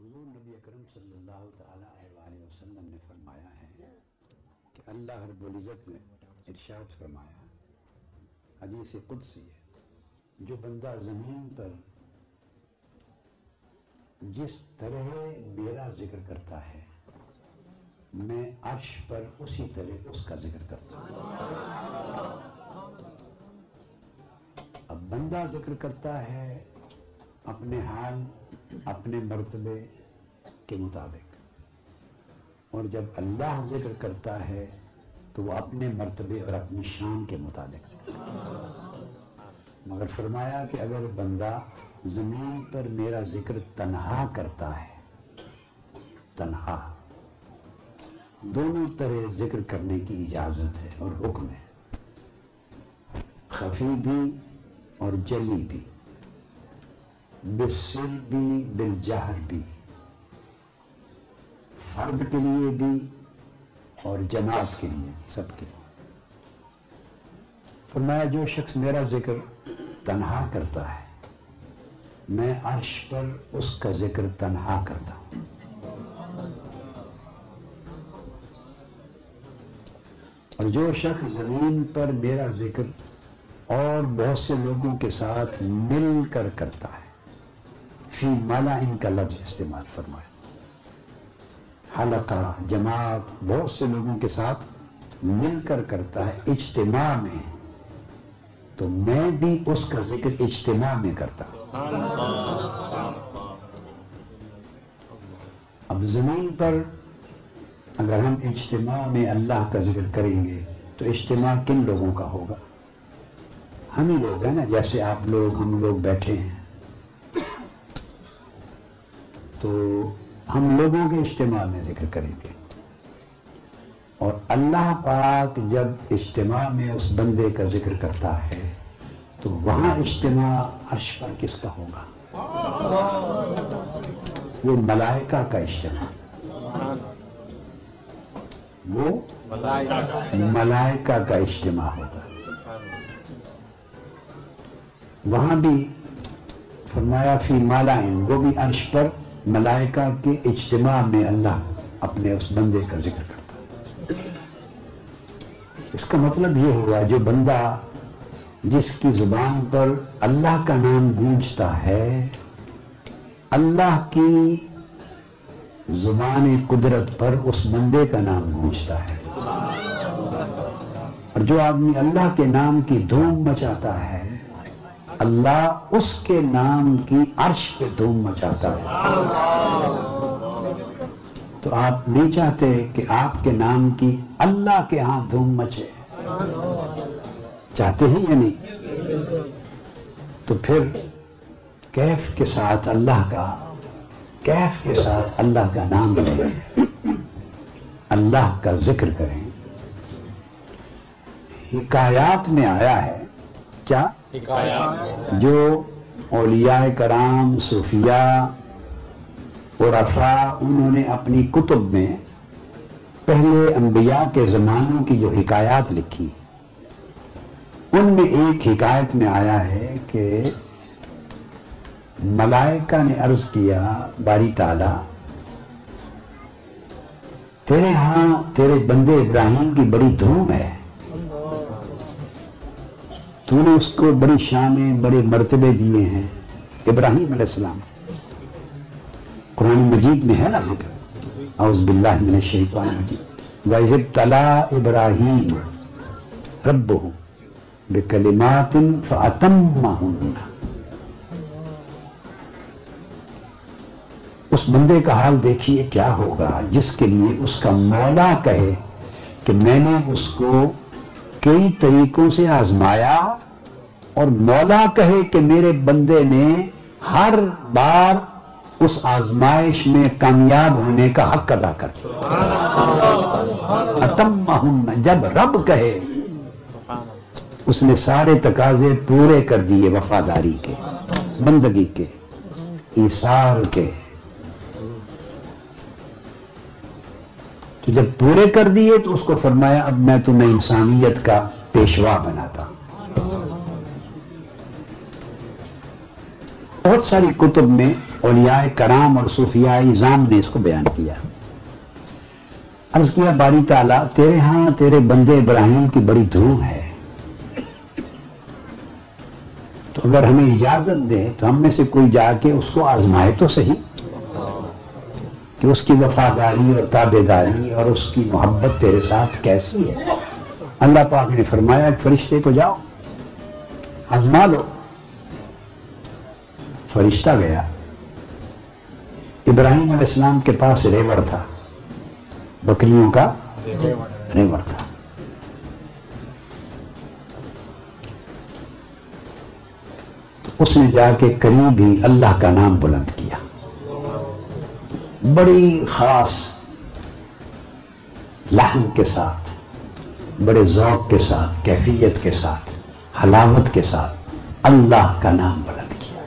حضور نبی اکرم صلی اللہ تعالیٰ علیہ وسلم نے فرمایا ہے کہ اللہ رب العزت نے ارشاد فرمایا، حدیث قدسی ہے، جو بندہ زمین پر جس طرح میرا ذکر کرتا ہے میں عرش پر اسی طرح اس کا ذکر کرتا ہوں۔ اب بندہ ذکر کرتا ہے اپنے حال، اپنے مرتبے کے مطابق، اور جب اللہ ذکر کرتا ہے تو وہ اپنے مرتبے اور اپنی شان کے مطابق ذکر کرتا ہے۔ مگر فرمایا کہ اگر بندہ زمین پر میرا ذکر تنہا کرتا ہے، تنہا، دونوں طرح ذکر کرنے کی اجازت ہے اور حکم ہے، خفی بھی اور جلی بھی، بالسر بھی بالجہر بھی، فرد کے لیے بھی اور جماعت کے لیے بھی، سب کے لیے۔ فرمایا جو شخص میرا ذکر تنہا کرتا ہے میں عرش پر اس کا ذکر تنہا کرتا ہوں، اور جو شخص زمین پر میرا ذکر اور بہت سے لوگوں کے ساتھ مل کر کرتا ہے، فی مالا ان کا لفظ استعمال فرمایا، حلقہ، جماعت، بہت سے لوگوں کے ساتھ مل کر کرتا ہے اجتماع میں، تو میں بھی اس کا ذکر اجتماع میں کرتا ہوں۔ اب زمین پر اگر ہم اجتماع میں اللہ کا ذکر کریں گے تو اجتماع کن لوگوں کا ہوگا؟ ہم ہی لوگ ہیں نا، جیسے آپ لوگ، ہم لوگ بیٹھے ہیں، تو ہم لوگوں کے اجتماع میں ذکر کریں گے، اور اللہ پاک جب اجتماع میں اس بندے کا ذکر کرتا ہے تو وہاں اجتماع عرش پر کس کا ہوگا؟ وہ ملائکہ کا اجتماع، وہ ملائکہ کا اجتماع ہوگا۔ وہاں بھی فرمایا فی مالائن، وہ بھی عرش پر ملائکہ کے اجتماع میں اللہ اپنے اس بندے کا ذکر کرتا ہے۔ اس کا مطلب یہ ہوا جو بندہ جس کی زبان پر اللہ کا نام گونجتا ہے، اللہ کی زبان قدرت پر اس بندے کا نام گونجتا ہے، اور جو آدمی اللہ کے نام کی دھوم مچاتا ہے اللہ اس کے نام کی عرش پہ دھوم مچاتا ہے۔ تو آپ نہیں چاہتے کہ آپ کے نام کی اللہ کے ہاں دھوم مچے؟ چاہتے ہیں یا نہیں؟ تو پھر کیف کے ساتھ اللہ کا نام لیں، اللہ کا ذکر کریں۔ حکایات میں آیا ہے، کیا؟ جو اولیاء کرام، صوفیاء، عرفاء، انہوں نے اپنی کتب میں پہلے انبیاء کے زمانوں کی جو حکایات لکھی، ان میں ایک حکایت میں آیا ہے کہ ملائکہ نے عرض کیا باری تعالیٰ، تیرے ہاں تیرے بندے ابراہیم کی بڑی دھوم ہے، تو نے اس کو بڑی شانیں، بڑے مرتبے دیے ہیں، ابراہیم علیہ السلام۔ قرآن مجید میں ہے نا ذکر، اعوذ باللہ من الشیطان الرجیم، وَإِذِ ابْتَلَىٰ إِبْرَاهِيمَ رَبُّهُ بِكَلِمَاتٍ فَأَتَمَّهُنَّ۔ اس بندے کا حال دیکھیے کیا ہوگا جس کے لیے اس کا مولا کہے کہ میں نے اس کو کئی طریقوں سے آزمایا، اور مولا کہے کہ میرے بندے نے ہر بار اس آزمائش میں کامیاب ہونے کا حق ادا کر دیا۔ اتمہن، جب رب کہے اس نے سارے تقاضے پورے کر دیے، وفاداری کے، بندگی کے، ایثار کے۔ تو جب پورے کر دیے تو اس کو فرمایا اب میں تمہیں انسانیت کا پیشوا بناتا ہوں۔ بہت ساری کتب میں اولیاء کرام اور صوفیاء اعظام نے اس کو بیان کیا. عرض کیا باری تعالیٰ تیرے ہاں تیرے بندے ابراہیم کی بڑی دھوم ہے، تو اگر ہمیں اجازت دے تو ہم میں سے کوئی جا کے اس کو آزمائے تو صحیح کہ اس کی وفاداری اور تابعداری اور اس کی محبت تیرے ساتھ کیسی ہے. اللہ پاک نے فرمایا کہ فرشتے کو جاؤ آزما لو. فرشتہ گیا. ابراہیم علیہ السلام کے پاس ریوڑ تھا، بکریوں کا ریوڑ تھا. تو اس نے جا کے قریب ہی اللہ کا نام بلند کیا، بڑی خاص لحن کے ساتھ، بڑے ذوق کے ساتھ، کیفیت کے ساتھ، حلاوت کے ساتھ اللہ کا نام بلند کیا.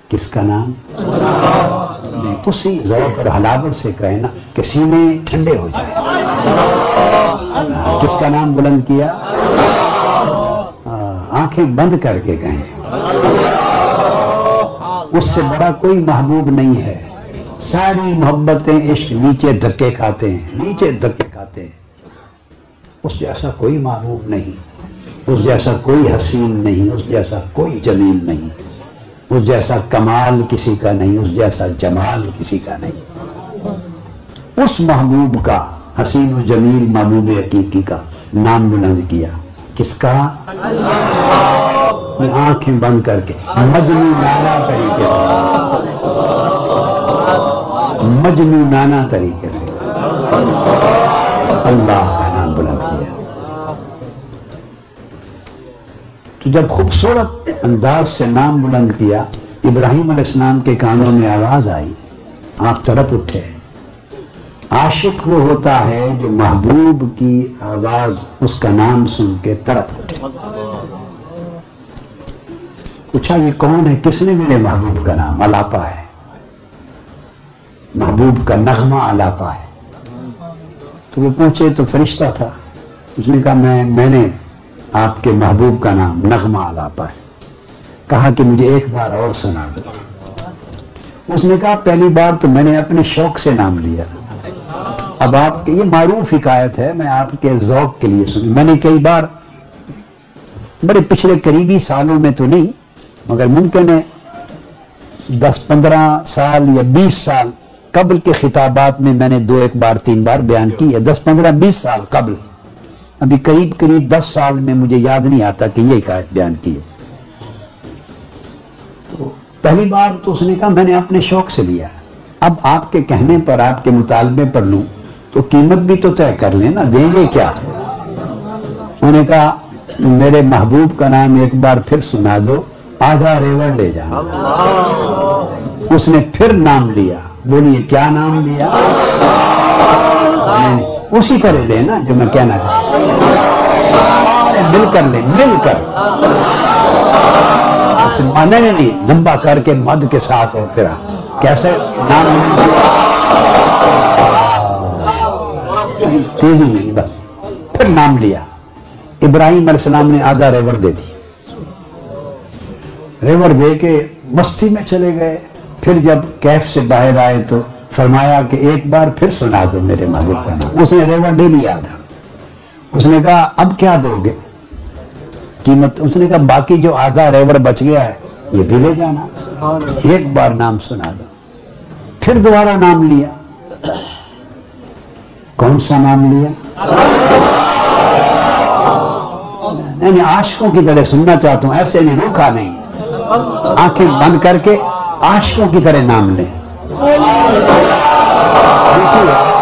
کس کا نام؟ نہیں، اسی ذوق اور حلاوت سے کہے نا کہ سینے ٹھنڈے ہو جائیں. کس کا نام بلند کیا؟ آنکھیں بند کر کے کہیں اس سے بڑا کوئی محبوب نہیں ہے. ساری محبتیں عشق نیچے دھکے کھاتے ہیں، نیچے دھکے کھاتے ہیں. اس جیسا کوئی محبوب نہیں، اس جیسا کوئی حسین نہیں، اس جیسا کوئی جمیل نہیں، اس جیسا کمال کسی کا نہیں، اس جیسا جمال کسی کا نہیں. اس محبوب کا، حسین و جمیل محبوب حقیقی کا نام بلند کیا. کس کا؟ آنکھیں بند کر کے مجنونانہ طریقے سے، مجنونانہ طریقے سے اللہ کا نام بلند کیا. تو جب خوبصورت انداز سے نام بلند کیا، ابراہیم علیہ السلام کے کانوں میں آواز آئی، آپ طرف اٹھے. عاشق وہ ہوتا ہے جو محبوب کی آواز، اس کا نام سن کے طرف اٹھے. پوچھا یہ کون ہے؟ کس نے میرے محبوب کا نام؟ الاپا ہے، محبوب کا نغمہ الاپا ہے. تو وہ پوچھے تو فرشتہ تھا. اس نے کہا میں نے آپ کے محبوب کا نام نغمہ الاپا ہے. کہا کہ مجھے ایک بار اور سنا دو. اس نے کہا پہلی بار تو میں نے اپنے شوق سے نام لیا، اب آپ کے یہ معروف حکایت ہے، میں آپ کے ذوق کے لیے سنی. میں نے کئی بار بڑے پچھلے قریبی سالوں میں تو نہیں، مگر ممکن ہے 10-15 سال یا 20 سال قبل کے خطابات میں نے 2-1-3 بار بیان کی ہے. 10-15-20 سال قبل، ابھی قریب 10 سال میں مجھے یاد نہیں آتا کہ یہ حکایت بیان کی ہے. تو پہلی بار تو اس نے کہا میں نے اپنے شوق سے لیا، اب آپ کے کہنے پر، آپ کے مطالبے پر لوں تو قیمت بھی تو طے کر لیں نا، دیں گے کیا؟ انہوں نے کہا تم میرے محبوب کا نام ایک بار پھر سنا دو، آدھا ریوڑ لے جانا. اس نے پھر نام لیا. بولیے کیا نام لیا؟ اسی طرح لے نا جو میں کہنا چاہتا ہوں. مل کر لیں، مل کر، نہیں لمبا کر کے مد کے ساتھ. اور پھر کیسے نام تیزی میں نہیں، بس پھر نام لیا. ابراہیم علیہ السلام نے آدھا ریوڑ دے دی. ریوڑ دے کے مستی میں چلے گئے. پھر جب کیف سے باہر آئے تو فرمایا کہ ایک بار پھر سنا دو میرے محبوب کا نام. اس نے ریوڑ لے لیا تھا. اس نے کہا اب کیا دو گے قیمت؟ اس نے کہا باقی جو آدھا ریوڑ بچ گیا ہے یہ بھی لے جانا، ایک بار نام سنا دو. پھر دوبارہ نام لیا. کون سا نام لیا؟ میں عاشقوں کی طرح سننا چاہتا ہوں، ایسے نہیں، روکا نہیں. آنکھیں بند کر کے عاشقوں کی طرح نام لیں.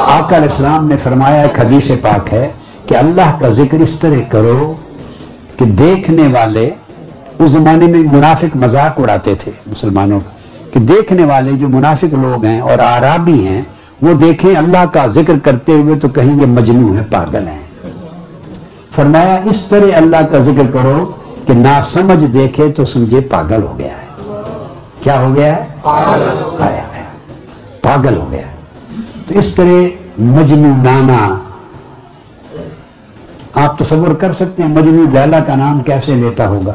آقا علیہ السلام نے فرمایا، ایک حدیث پاک ہے کہ اللہ کا ذکر اس طرح کرو کہ دیکھنے والے، اس زمانے میں منافق مذاق اڑاتے تھے مسلمانوں کا، کہ دیکھنے والے جو منافق لوگ ہیں اور اعرابی ہیں وہ دیکھیں اللہ کا ذکر کرتے ہوئے تو کہیں یہ مجنون ہے، پاگل ہیں. فرمایا اس طرح اللہ کا ذکر کرو کہ ناسمجھ دیکھے تو سمجھے پاگل ہو گیا ہے. کیا ہو گیا ہے؟ پاگل ہو گیا. تو اس طرح مجنونانہ آپ تصور کر سکتے ہیں مجنون لیلا کا نام کیسے لیتا ہوگا؟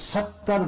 70